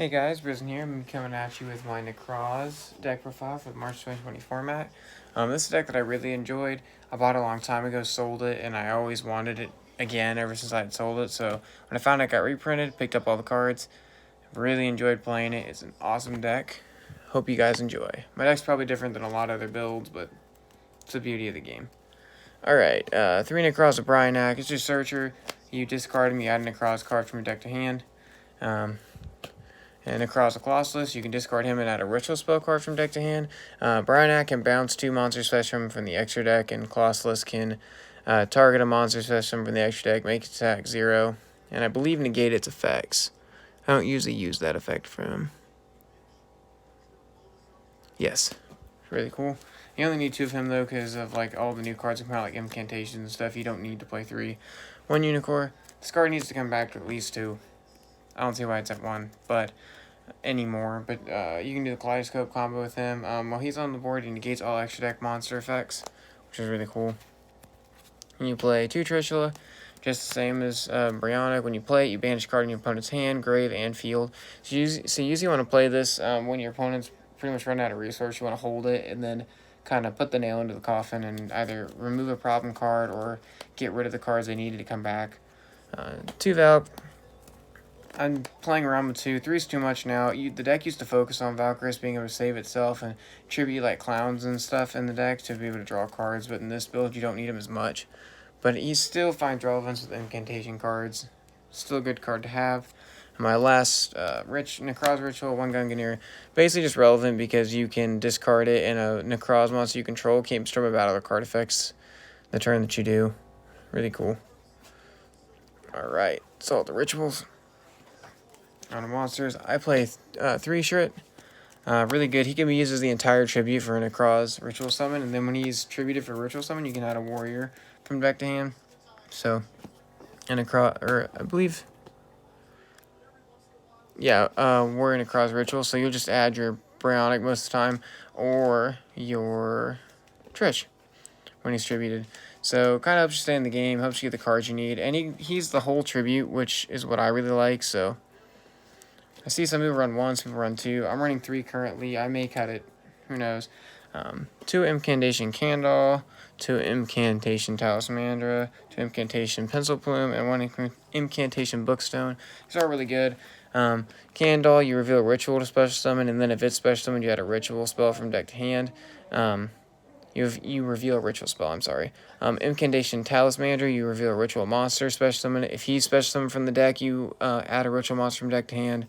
Hey guys, Risen here. I'm coming at you with my Nekroz deck profile for the March 2020 format. This is a deck that I really enjoyed. I bought it a long time ago, sold it, and I always wanted it again ever since I had sold it. So when I found it got reprinted, picked up all the cards. Really enjoyed playing it. It's an awesome deck. Hope you guys enjoy. My deck's probably different than a lot of other builds, but it's the beauty of the game. Alright, 3 Nekroz of Bryanak. It's your searcher. You discard him, you add a Nekroz card from your deck to hand. And across the Colossus, you can discard him and add a ritual spell card from deck to hand. Bryanak can bounce 2 monster special from the extra deck, and Colossus can target a monster special from the extra deck, make attack 0, and I believe negate its effects. I don't usually use that effect for him. Yes, really cool. You only need 2 of him though, because of like all the new cards that come out, like incantations and stuff. You don't need to play 3. 1 Unicorn. This card needs to come back to at least 2. I don't see why it's at 1, but anymore. But you can do the Kaleidoscope combo with him. While he's on the board, he negates all extra deck monster effects, which is really cool. And you play 2 Trishula, just the same as Bryanak. When you play it, you banish a card in your opponent's hand, grave, and field. So you usually want to play this when your opponent's pretty much run out of resource. You want to hold it and then kind of put the nail into the coffin and either remove a problem card or get rid of the cards they needed to come back. 2 Valk. I'm playing around with 2. 3's too much now. The deck used to focus on Valkyries being able to save itself and tribute like clowns and stuff in the deck to be able to draw cards, but in this build you don't need them as much. But he still finds relevance with incantation cards. Still a good card to have. My last Nekroz Ritual, 1 Gungnir, basically just relevant because you can discard it and a Nekroz monster you control can't strip it out of the card effects the turn that you do. Really cool. Alright, so all the rituals. On the monsters, I play 3 Shrit. Really good. He can be used as the entire tribute for a Nekroz Ritual Summon, and then when he's tributed for Ritual Summon, you can add a warrior from deck to hand. So, and Nekroz, or I believe, yeah, warrior Nekroz Ritual. So you'll just add your Bryanak most of the time, or your Trish when he's tributed. So kind of helps you stay in the game, helps you get the cards you need, and he's the whole tribute, which is what I really like. So I see some people run 1, some people run 2. I'm running 3 currently. I may cut it. Who knows? 2 Incantation Candle, 2 Incantation Talismandra, 2 Incantation Pencil Plume, and 1 Incantation Bookstone. These are really good. Candle, you reveal a ritual to special summon, and then if it's special summoned, you add a ritual spell from deck to hand. You reveal a ritual spell, I'm sorry. Incantation Talismandra, you reveal a ritual monster, special summon. If he's special summoned from the deck, you add a ritual monster from deck to hand.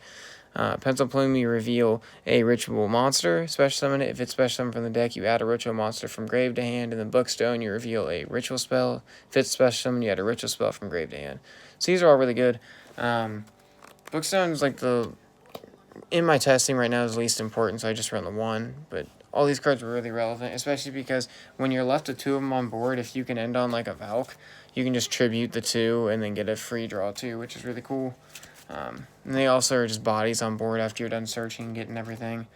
Pencil Plume, you reveal a ritual monster, special summon. If it's special summoned from the deck, you add a ritual monster from grave to hand. And then Bookstone, you reveal a ritual spell. If it's special summoned, you add a ritual spell from grave to hand. So these are all really good. Bookstone is like in my testing right now is least important, so I just run the 1, but all these cards are really relevant, especially because when you're left with 2 of them on board, if you can end on like a Valk, you can just tribute the 2 and then get a free draw 2, which is really cool. And they also are just bodies on board after you're done searching and getting everything.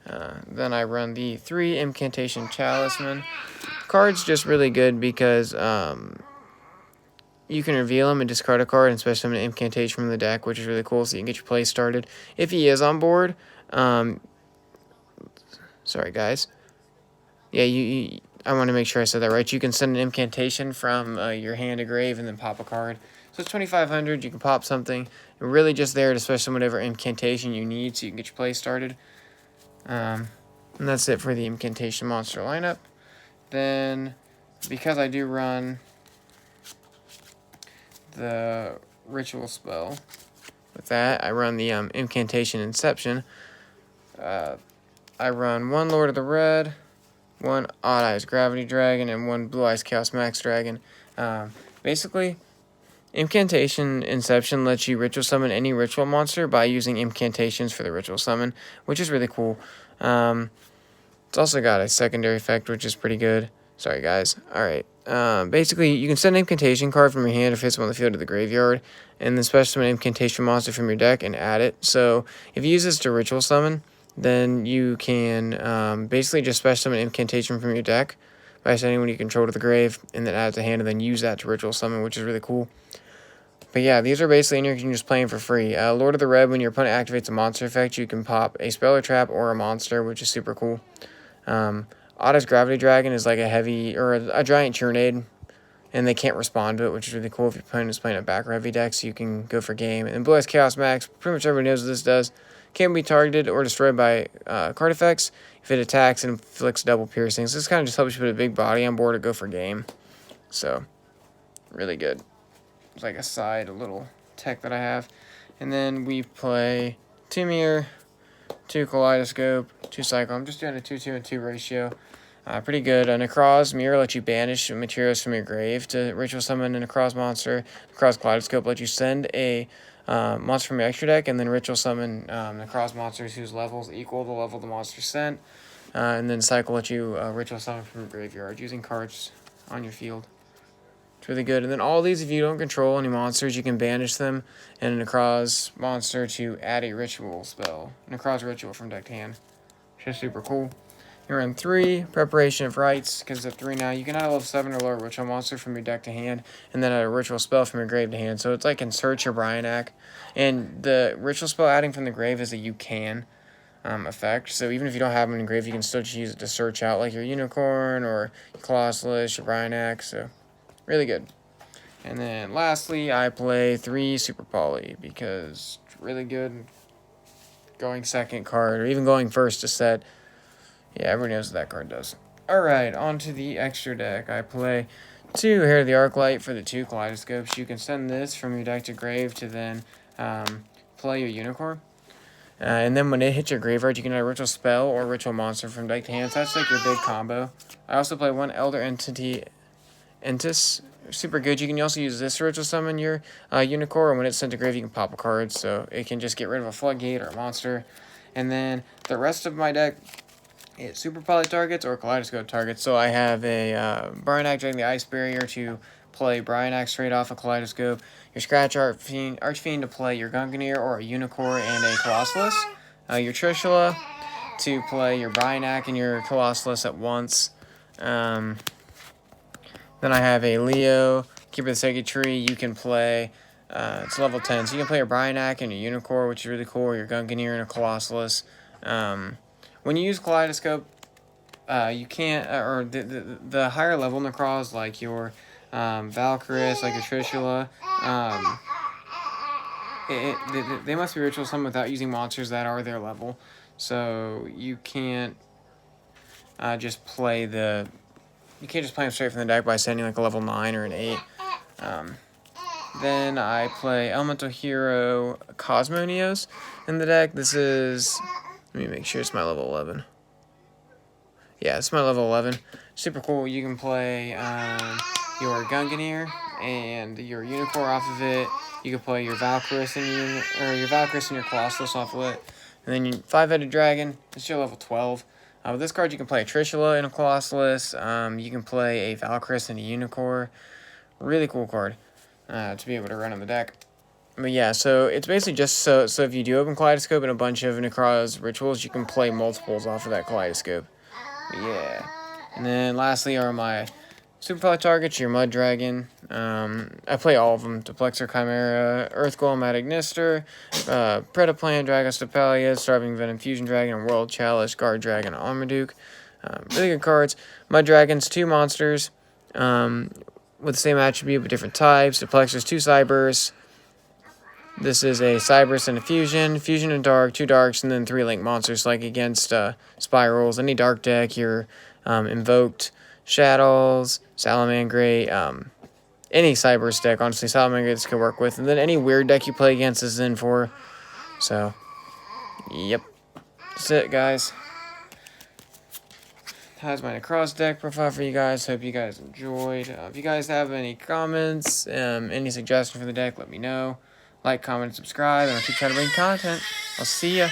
Then I run the 3 Incantation Talisman. Card's just really good because you can reveal him and discard a card and special summon an incantation from the deck, which is really cool, so you can get your play started. If he is on board, sorry guys. Yeah, I want to make sure I said that right. You can send an incantation from your hand to grave and then pop a card. So it's 2,500. You can pop something. And really just there to special summon whatever incantation you need so you can get your play started. And that's it for the incantation monster lineup. Then, because I do run the ritual spell, with that, I run the incantation Inception. I run 1 Lord of the Red, 1 Odd Eyes Gravity Dragon, and 1 Blue Eyes Chaos Max Dragon. Basically, Incantation Inception lets you ritual summon any ritual monster by using incantations for the ritual summon, which is really cool. It's also got a secondary effect, which is pretty good. Sorry, guys. Alright. Basically, you can send an incantation card from your hand if it's on the field to the graveyard, and then special summon an incantation monster from your deck and add it. So, if you use this to ritual summon, then you can basically just special summon an incantation from your deck by sending one you control to the grave, and then add it to hand, and then use that to ritual summon, which is really cool. But yeah, these are basically in here you can just play them for free. Lord of the Red, when your opponent activates a monster effect, you can pop a spell or trap or a monster, which is super cool. Otto's Gravity Dragon is like a heavy, or a giant Churnade, and they can't respond to it, which is really cool if your opponent is playing a back heavy deck, so you can go for game. And Blue Eyes Chaos Max, pretty much everybody knows what this does. Can be targeted or destroyed by card effects if it attacks and inflicts double piercing. So this kind of just helps you put a big body on board or go for game. So, really good. It's like a side, a little tech that I have. And then we play 2 Mirror, 2 Kaleidoscope, 2 Cycle. I'm just doing a 2-2 and 2 ratio. Pretty good. Nekroz Mirror lets you banish materials from your grave to ritual summon a Nekroz monster. Nekroz Kaleidoscope lets you send a monster from your extra deck and then ritual summon Nekroz monsters whose levels equal the level the monster sent. And then Cycle lets you ritual summon from your graveyard using cards on your field. It's really good. And then all these, if you don't control any monsters, you can banish them and a Nekroz monster to add a ritual spell. Nekroz Ritual from deck to hand. Which is super cool. You're in 3, Preparation of Rites, because at 3 now, you can add a level 7 or lower ritual monster from your deck to hand, and then add a ritual spell from your grave to hand. So it's like insert your Bryonak. And the ritual spell adding from the grave is a you can effect. So even if you don't have them in the grave, you can still just use it to search out like your Unicorn or your Colossus, your Bryonak. So really good. And then lastly, I play 3 Super Poly because it's really good going second card or even going first to set. Yeah, everybody knows what that card does. Alright, on to the extra deck. I play 2 Hair of the Arclight for the 2 Kaleidoscopes. You can send this from your deck to grave to then play your Unicorn. And then when it hits your graveyard, you can add a ritual spell or ritual monster from deck to hand. So that's like your big combo. I also play 1 Elder Entity Entis. Super good. You can also use this to ritual summon your Unicorn, and when it's sent to grave, you can pop a card. So it can just get rid of a Floodgate or a monster. And then the rest of my deck, it's Super Poly targets or Kaleidoscope targets. So I have a Bryonak during the Ice Barrier to play Bryonak straight off a Kaleidoscope. Your Scratch Archfiend to play your Gungnir or a Unicorn and a Colossus. Your Trishula to play your Bryonak and your Colossus at once. Then I have a Leo, Keeper of the Sacred Tree. You can play, it's level 10. So you can play your Bryonak and your Unicorn, which is really cool, or your Gungnir and a Colossus. When you use Kaleidoscope, you can't, or the higher level Nekroz, like your Valkyris, like your Trishula, they must be ritual summon without using monsters that are their level. So you can't just play you can't just play them straight from the deck by sending like a level 9 or an 8. Then I play Elemental Hero Cosmonios in the deck. This is, let me make sure it's my level 11. Yeah, it's my level 11. Super cool. You can play your Gungnir and your Unicorn off of it. You can play your Valkyris and your Colossus off of it. And then your 5-headed dragon. It's your level 12. With this card, you can play a Trishula and a Colossus. You can play a Valkyris and a Unicorn. Really cool card to be able to run on the deck. But yeah, so it's basically just so if you do open Kaleidoscope and a bunch of Nekroz rituals, you can play multiples off of that Kaleidoscope. But yeah. And then lastly are my Super Poly targets, your Mud Dragon. I play all of them. Duplexer Chimera, Earth Golem Ignister, Predaplant, Dragostapelia, Starving Venom Fusion Dragon, World Chalice, Guard Dragon, Armaduke. Really good cards. Mud Dragons, 2 monsters with the same attribute but different types. Duplexer's 2 Cybers. This is a Cybers and a Fusion. Fusion and Dark, 2 Darks, and then 3 Link monsters like against Spirals. Any Dark deck, your Invoked Shadows, Salamangreat, any Cybers deck, honestly, Salamangreat this could work with. And then any weird deck you play against is in for. So, yep. That's it, guys. That's my Nekroz deck profile for you guys. Hope you guys enjoyed. If you guys have any comments, any suggestions for the deck, let me know. Like, comment, and subscribe, and I'll keep trying to bring content. I'll see ya.